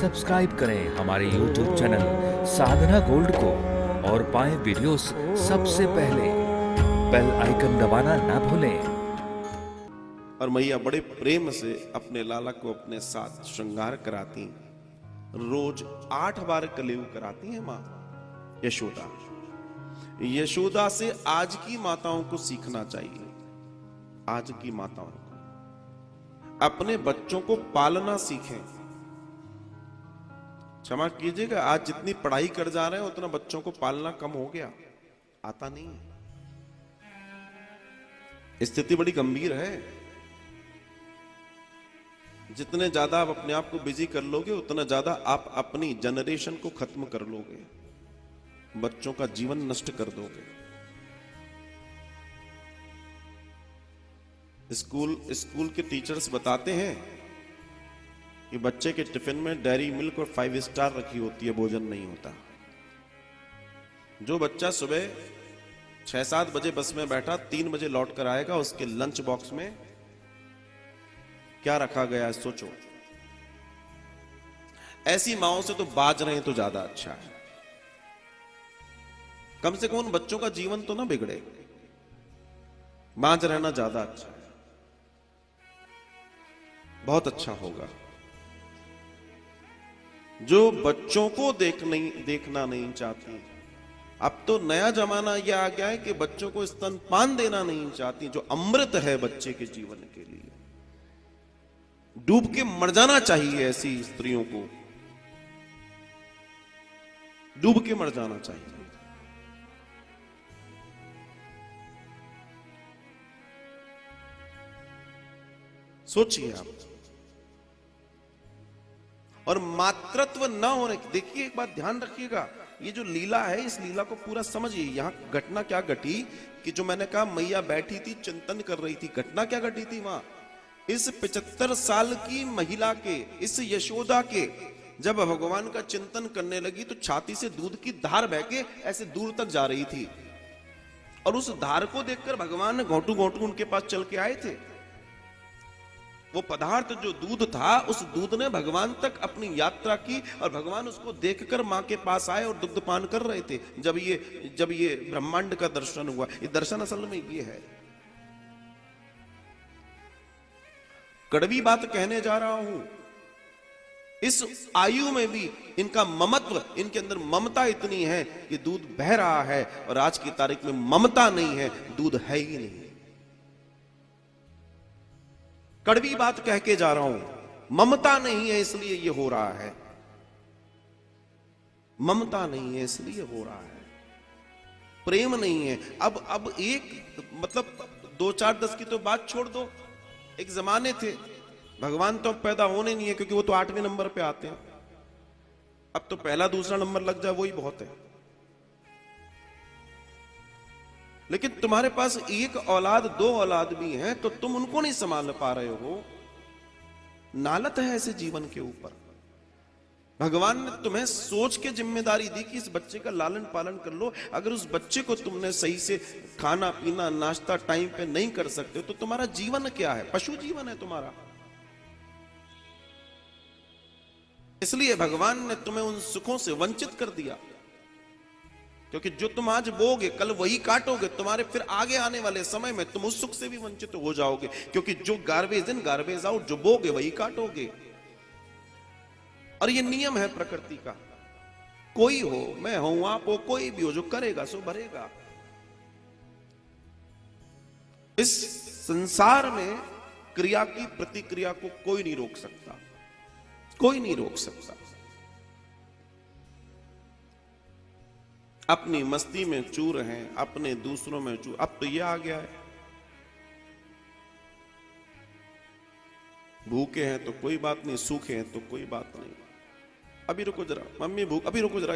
Subscribe करें हमारे YouTube channel साधना gold को और पाएं वीडियोस सबसे पहले। बेल आइकन दबाना ना भूलें। और मैया बड़े प्रेम से अपने लाला को अपने साथ श्रृंगार कराती, रोज 8 बार कलेऊ कराती है मां यशोदा। यशोदा से आज की माताओं को सीखना चाहिए। आज की माताओं को अपने बच्चों को पालना सीखें। क्षमा कीजिएगा, आज जितनी पढ़ाई कर जा रहे हैं उतना बच्चों को पालना कम हो गया, आता नहीं है। स्थिति बड़ी गंभीर है। जितने ज्यादा आप अपने आप को बिजी कर लोगे उतना ज्यादा आप अपनी जनरेशन को खत्म कर लोगे, बच्चों का जीवन नष्ट कर दोगे। स्कूल के टीचर्स बताते हैं कि बच्चे के टिफिन में डेयरी मिल्क और 5 स्टार रखी होती है, भोजन नहीं होता। जो बच्चा सुबह 6-7 बजे बस में बैठा 3 बजे लौट कर आएगा, उसके लंच बॉक्स में क्या रखा गया है सोचो। ऐसी माओं से तो बाज रहे हैं तो ज्यादा अच्छा है। कम से कम उन बच्चों का जीवन तो ना बिगड़े, बाज रहना ज्यादा अच्छा है, बहुत अच्छा होगा। जो बच्चों को देखना नहीं चाहती, अब तो नया जमाना यह आ गया है कि बच्चों को स्तनपान देना नहीं चाहती, जो अमृत है बच्चे के जीवन के लिए। डूब के मर जाना चाहिए ऐसी स्त्रियों को, डूब के मर जाना चाहिए। सोचिए आप। और मातृत्व न होने, देखिए एक बात ध्यान रखिएगा, ये जो लीला है इस लीला को पूरा समझिए। यहां घटना क्या घटी कि जो मैंने कहा मैया बैठी थी चिंतन कर रही थी, घटना क्या घटी थी वहां। इस 75 साल की महिला के, इस यशोदा के, जब भगवान का चिंतन करने लगी तो छाती से दूध की धार बह के ऐसे दूर तक जा रही थी। और उस धार को देखकर भगवान घोंटू घोंटू उनके पास चल के आए थे। वो पदार्थ जो दूध था, उस दूध ने भगवान तक अपनी यात्रा की और भगवान उसको देखकर मां के पास आए और दुग्धपान कर रहे थे। जब ये ब्रह्मांड का दर्शन हुआ, ये दर्शन असल में ये है। कड़वी बात कहने जा रहा हूं, इस आयु में भी इनका ममत्व, इनके अंदर ममता इतनी है कि दूध बह रहा है, और आज की तारीख में ममता नहीं है, दूध है ही नहीं। कड़वी बात कह के जा रहा हूं, ममता नहीं है इसलिए ये हो रहा है, ममता नहीं है इसलिए हो रहा है, प्रेम नहीं है। अब एक मतलब 2-4-10 की तो बात छोड़ दो। एक जमाने थे भगवान तो अब पैदा होने नहीं है, क्योंकि वो तो 8वें नंबर पे आते हैं। अब तो पहला दूसरा नंबर लग जाए वही बहुत है। लेकिन तुम्हारे पास 1 औलाद 2 औलाद भी हैं तो तुम उनको नहीं संभाल पा रहे हो। नालत है ऐसे जीवन के ऊपर। भगवान ने तुम्हें सोच के जिम्मेदारी दी कि इस बच्चे का लालन पालन कर लो। अगर उस बच्चे को तुमने सही से खाना पीना नाश्ता टाइम पे नहीं कर सकते तो तुम्हारा जीवन क्या है? पशु जीवन है तुम्हारा। इसलिए भगवान ने तुम्हें उन सुखों से वंचित कर दिया, क्योंकि जो तुम आज बोगे कल वही काटोगे। तुम्हारे फिर आगे आने वाले समय में तुम उस सुख से भी वंचित हो जाओगे, क्योंकि जो गार्बेज इन गार्बेज आउट, जो बोगे वही काटोगे। और ये नियम है प्रकृति का। कोई हो, मैं हूं, आप हो, कोई भी हो, जो करेगा सो भरेगा। इस संसार में क्रिया की प्रतिक्रिया को कोई नहीं रोक सकता, कोई नहीं रोक सकता। अपनी मस्ती में चूर हैं, अपने दूसरों में चूर। अब तो यह आ गया है, भूखे हैं तो कोई बात नहीं, सूखे हैं तो कोई बात नहीं। अभी रुको जरा मम्मी, भूख, अभी रुको जरा,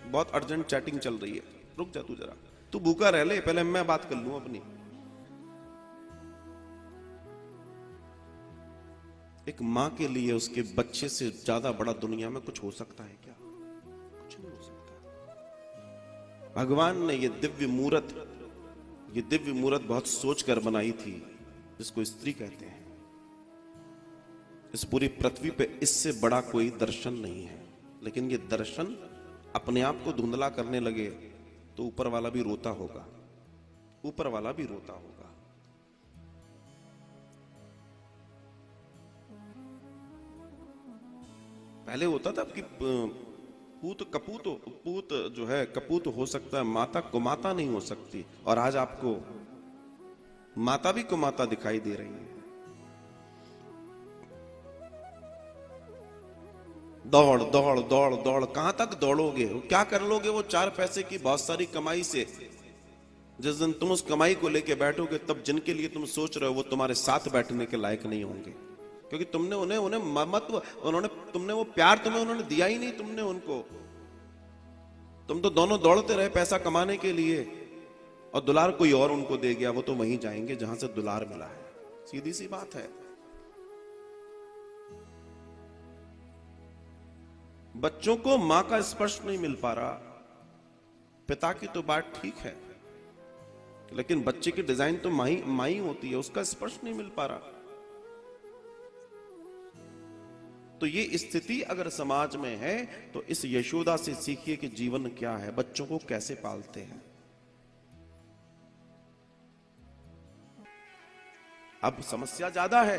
बहुत अर्जेंट चैटिंग चल रही है, रुक जा तू जरा, तू भूखा रह ले, पहले मैं बात कर लूं अपनी। एक मां के लिए उसके बच्चे से ज्यादा बड़ा दुनिया में कुछ हो सकता है क्या? कुछ नहीं हो सकता। भगवान ने ये दिव्य मूरत बहुत सोचकर बनाई थी, जिसको स्त्री कहते हैं। इस पूरी पृथ्वी पे इससे बड़ा कोई दर्शन नहीं है। लेकिन ये दर्शन अपने आप को धुंधला करने लगे तो ऊपर वाला भी रोता होगा, ऊपर वाला भी रोता होगा। पहले होता था कि पूत जो है कपूत हो सकता है, माता कुमाता नहीं हो सकती। और आज आपको माता भी कुमाता दिखाई दे रही है। दौड़ दौड़ दौड़ दौड़, कहां तक दौड़ोगे? क्या कर लोगे वो 4 पैसे की बहुत सारी कमाई से? जिस दिन तुम उस कमाई को लेके बैठोगे तब जिनके लिए तुम सोच रहे हो वो तुम्हारे साथ बैठने के लायक नहीं होंगे, क्योंकि तुमने उन्हें ममत्व, तुमने वो प्यार तुम्हें उन्होंने दिया ही नहीं तुमने उनको। तुम तो दोनों दौड़ते रहे पैसा कमाने के लिए, और दुलार कोई और उनको दे गया, वो तो वहीं जाएंगे जहां से दुलार मिला है। सीधी सी बात है। बच्चों को मां का स्पर्श नहीं मिल पा रहा। पिता की तो बात ठीक है, लेकिन बच्चे की डिजाइन तो मां ही होती है, उसका स्पर्श नहीं मिल पा रहा। तो ये स्थिति अगर समाज में है तो इस यशोदा से सीखिए कि जीवन क्या है, बच्चों को कैसे पालते हैं। अब समस्या ज्यादा है।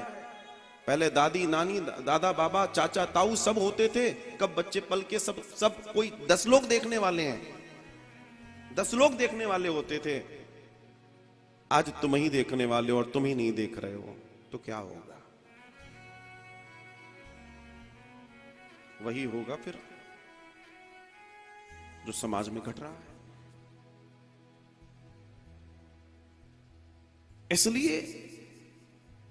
पहले दादी नानी दादा बाबा चाचा ताऊ सब होते थे, कब बच्चे पल के सब कोई 10 लोग देखने वाले हैं, 10 लोग देखने वाले होते थे। आज तुम ही देखने वाले हो और तुम ही नहीं देख रहे हो, तो क्या होगा? वही होगा फिर जो समाज में घट रहा है। इसलिए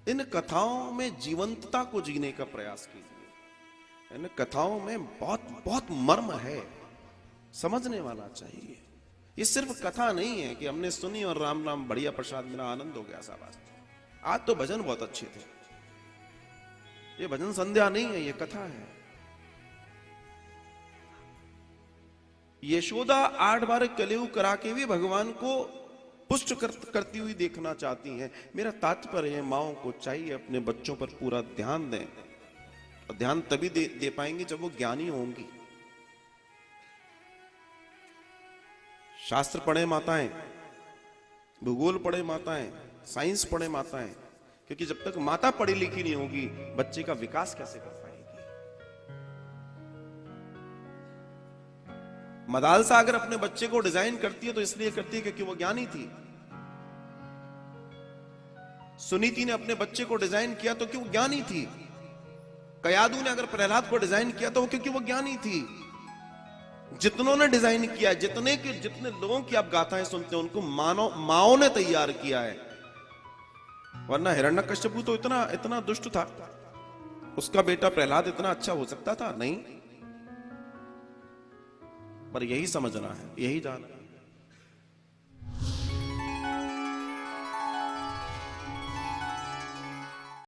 इन कथाओं में जीवंतता को जीने का प्रयास कीजिए। इन कथाओं में बहुत बहुत मर्म है, समझने वाला चाहिए। ये सिर्फ कथा नहीं है कि हमने सुनी और राम राम बढ़िया प्रसाद मेरा आनंद हो गया शाबाश। आज तो भजन बहुत अच्छे थे, ये भजन संध्या नहीं है, ये कथा है। यशोदा 8 बार कलयुग करा के भी भगवान को पुष्ट करती हुई देखना चाहती हैं। मेरा तात्पर्य है, माओ को चाहिए अपने बच्चों पर पूरा ध्यान दें, और ध्यान तभी दे पाएंगे जब वो ज्ञानी होंगी। शास्त्र पढ़े माताएं, भूगोल पढ़े माताएं, साइंस पढ़े माताएं, क्योंकि जब तक माता पढ़ी लिखी नहीं होगी बच्चे का विकास कैसे कर पाएगी। मदालसा अगर अपने बच्चे को डिजाइन करती है तो इसलिए करती है क्योंकि वो ज्ञानी थी। सुनीति ने अपने बच्चे को डिजाइन किया तो क्यों? ज्ञानी थी। कयादू ने अगर प्रहलाद को डिजाइन किया तो क्योंकि वो ज्ञानी थी। जितनों ने डिजाइन किया, जितने लोगों की आप गाथाएं सुनते हैं उनको माओ ने तैयार किया है। वरना हिरण्यकश्यपु तो इतना दुष्ट था, उसका बेटा प्रहलाद इतना अच्छा हो सकता था? नहीं। पर यही समझना है, यही जानना।